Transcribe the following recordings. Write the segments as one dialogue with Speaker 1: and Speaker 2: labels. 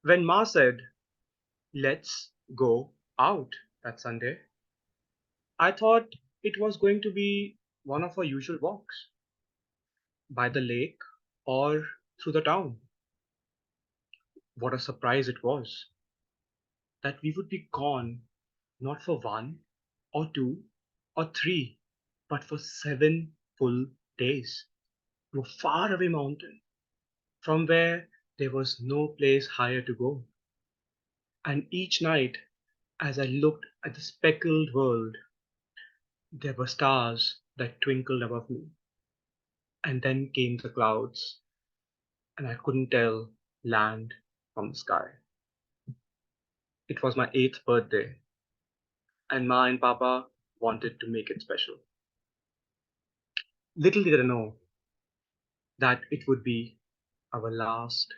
Speaker 1: When Ma said, let's go out that Sunday, I thought it was going to be one of our usual walks by the lake or through the town. What a surprise it was that we would be gone not for one or two or three, but for 7 full days to a faraway mountain from where there was no place higher to go. And each night, as I looked at the speckled world, there were stars that twinkled above me. And then came the clouds, and I couldn't tell land from the sky. It was my 8th birthday, and Ma and Papa wanted to make it special. Little did I know that it would be our last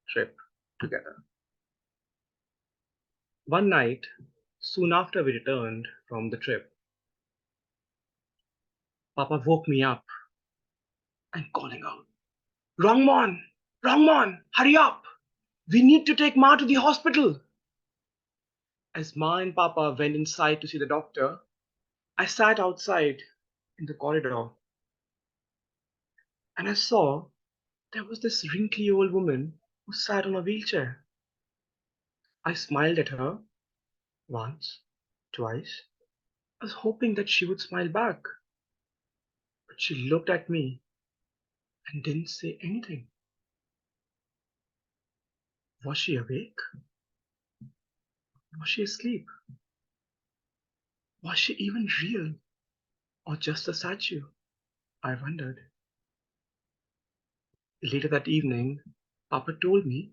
Speaker 1: trip together. One night, soon after we returned from the trip, Papa woke me up and calling out, Rongmon! Rongmon! Hurry up! We need to take Ma to the hospital! As Ma and Papa went inside to see the doctor, I sat outside in the corridor and I saw there was this wrinkly old woman who sat on a wheelchair. I smiled at her once, twice. I was hoping that she would smile back, but she looked at me and didn't say anything. Was she awake? Was she asleep? Was she even real or just a statue? I wondered. Later that evening, Papa told me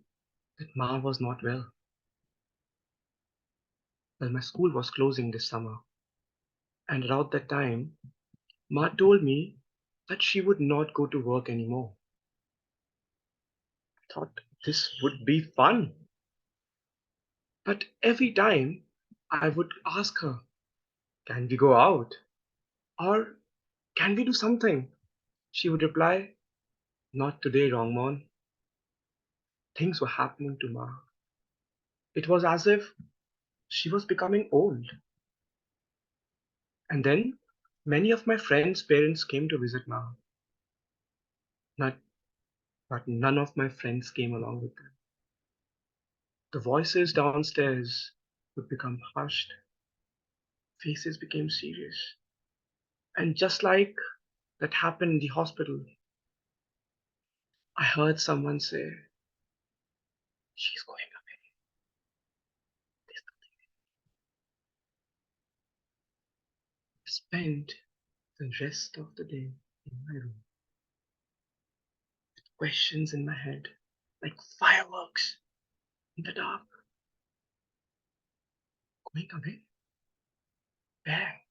Speaker 1: that Ma was not well. Well, my school was closing this summer, and around that time, Ma told me that she would not go to work anymore. I thought this would be fun. But every time I would ask her, can we go out? Or can we do something? She would reply, not today, Rongmon. Things were happening to Ma. It was as if she was becoming old. And then many of my friends' parents came to visit Ma. Not, but none of my friends came along with them. The voices downstairs would become hushed, faces became serious. And just like that happened in the hospital, I heard someone say, she's going away. There's nothing. I spent the rest of the day in my room, questions in my head, like fireworks in the dark. Going away? Where?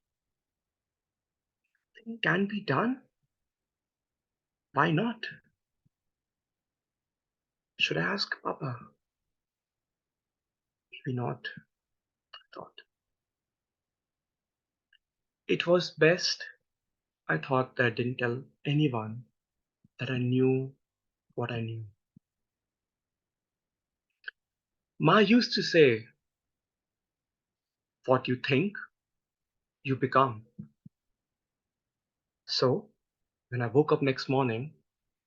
Speaker 1: Nothing can be done? Why not? Should I ask Papa? Maybe not, I thought. It was best, I thought, that I didn't tell anyone that I knew what I knew. Ma used to say, what you think, you become. So, when I woke up next morning,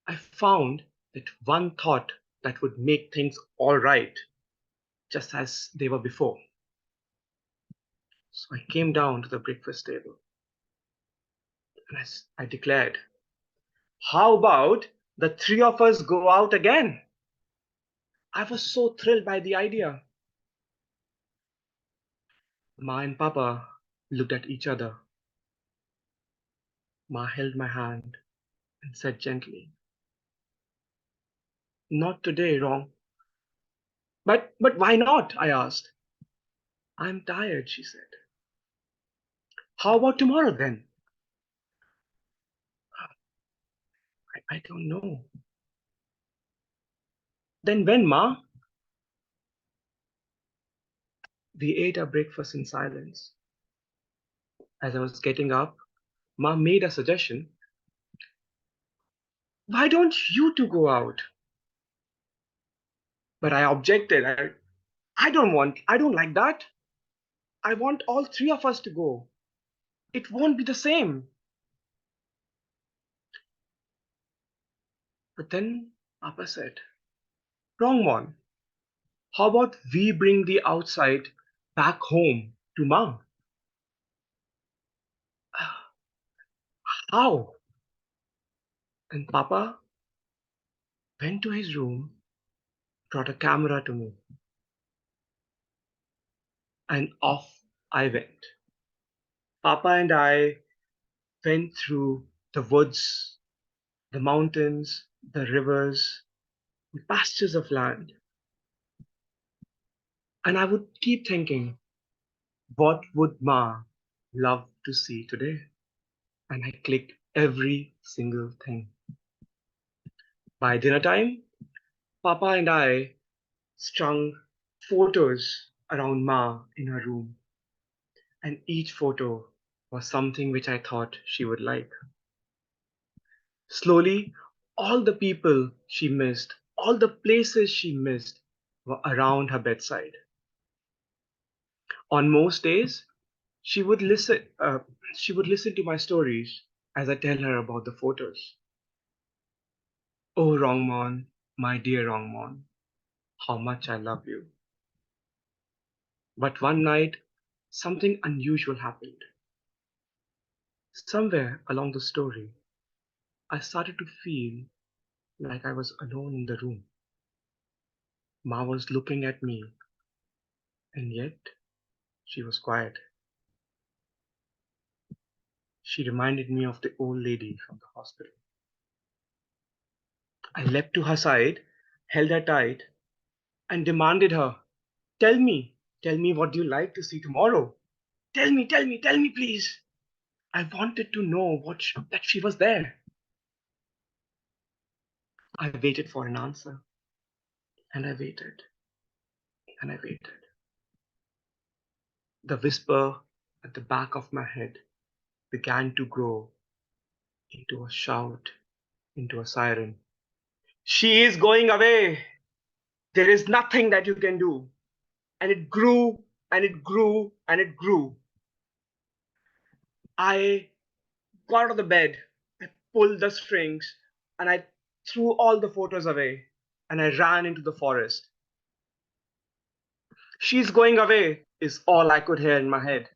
Speaker 1: I found that one thought that would make things all right, just as they were before. So I came down to the breakfast table and I declared, how about the three of us go out again? I was so thrilled by the idea. Ma and Papa looked at each other. Ma held my hand and said gently, not today, Wrong. But why not? I asked. I'm tired, she said. How about tomorrow then? I don't know. Then when, Ma? We ate our breakfast in silence. As I was getting up, Ma made a suggestion. Why don't you two go out? But I objected. I don't like that. I want all three of us to go. It won't be the same. But then Papa said, Rongmon, how about we bring the outside back home to Ma? How? And Papa went to his room, brought a camera to me, and off I went. Papa and I went through the woods, the mountains, the rivers, the pastures of land. And I would keep thinking, what would Ma love to see today? And I clicked every single thing. By dinner time, Papa and I strung photos around Ma in her room, and each photo was something which I thought she would like. Slowly, all the people she missed, all the places she missed were around her bedside. On most days, she would listen. She would listen to my stories as I tell her about the photos. Oh, Rongmon, my dear Rongmon, how much I love you. But one night, something unusual happened. Somewhere along the story, I started to feel like I was alone in the room. Ma was looking at me, and yet she was quiet. She reminded me of the old lady from the hospital. I leapt to her side, held her tight, and demanded her, tell me what you like to see tomorrow. Tell me, please. I wanted to know that she was there. I waited for an answer, and I waited, and I waited. The whisper at the back of my head began to grow into a shout, into a siren. She is going away. There is nothing that you can do. And it grew and it grew and it grew. I got out of the bed, I pulled the strings, and I threw all the photos away and I ran into the forest. She's going away is all I could hear in my head.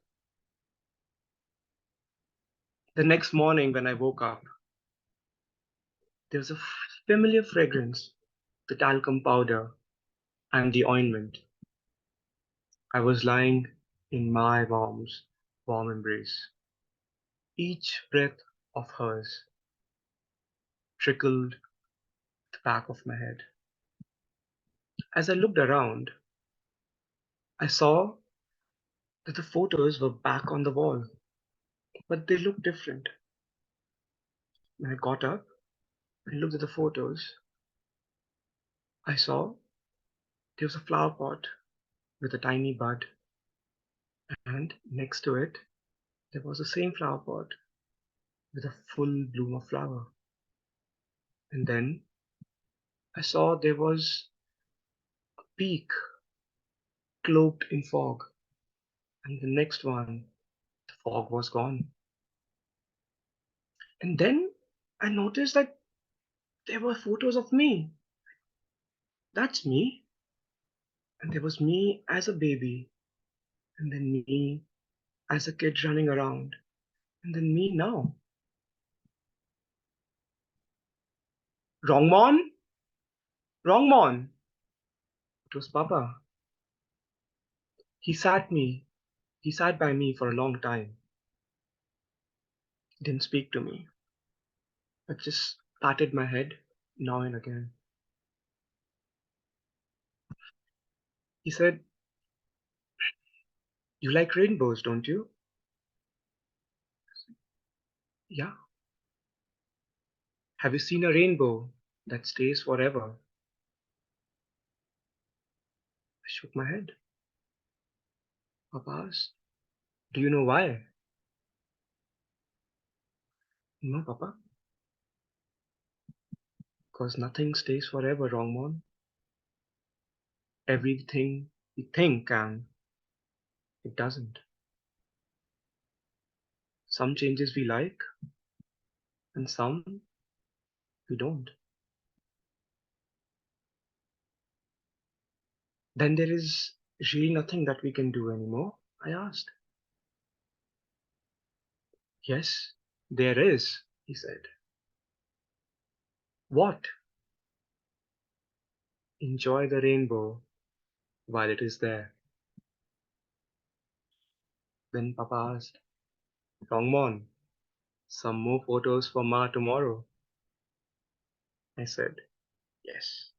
Speaker 1: The next morning when I woke up, there was a familiar fragrance, the talcum powder and the ointment. I was lying in my mom's warm embrace. Each breath of hers trickled the back of my head. As I looked around, I saw that the photos were back on the wall, but they looked different. When I got up and looked at the photos, I saw there was a flower pot with a tiny bud, and next to it, there was the same flower pot with a full bloom of flower. And then I saw there was a peak cloaked in fog, and the next one, the fog was gone. And then I noticed that there were photos of me. That's me. And there was me as a baby, and then me as a kid running around, and then me now. Rongmon? Rongmon! It was Papa. He sat me. He sat by me for a long time. He didn't speak to me, but just patted my head now and again. He said, you like rainbows, don't you? Yeah. Have you seen a rainbow that stays forever? I shook my head. Papa asked, do you know why? No, Papa, because nothing stays forever, Rongmon. everything we think can, it doesn't. Some changes we like, and some we don't. Then there is really nothing that we can do anymore? I asked. Yes, there is, he said. What? Enjoy the rainbow while it is there. Then Papa asked, Rongmon, some more photos for Ma tomorrow. I said, yes.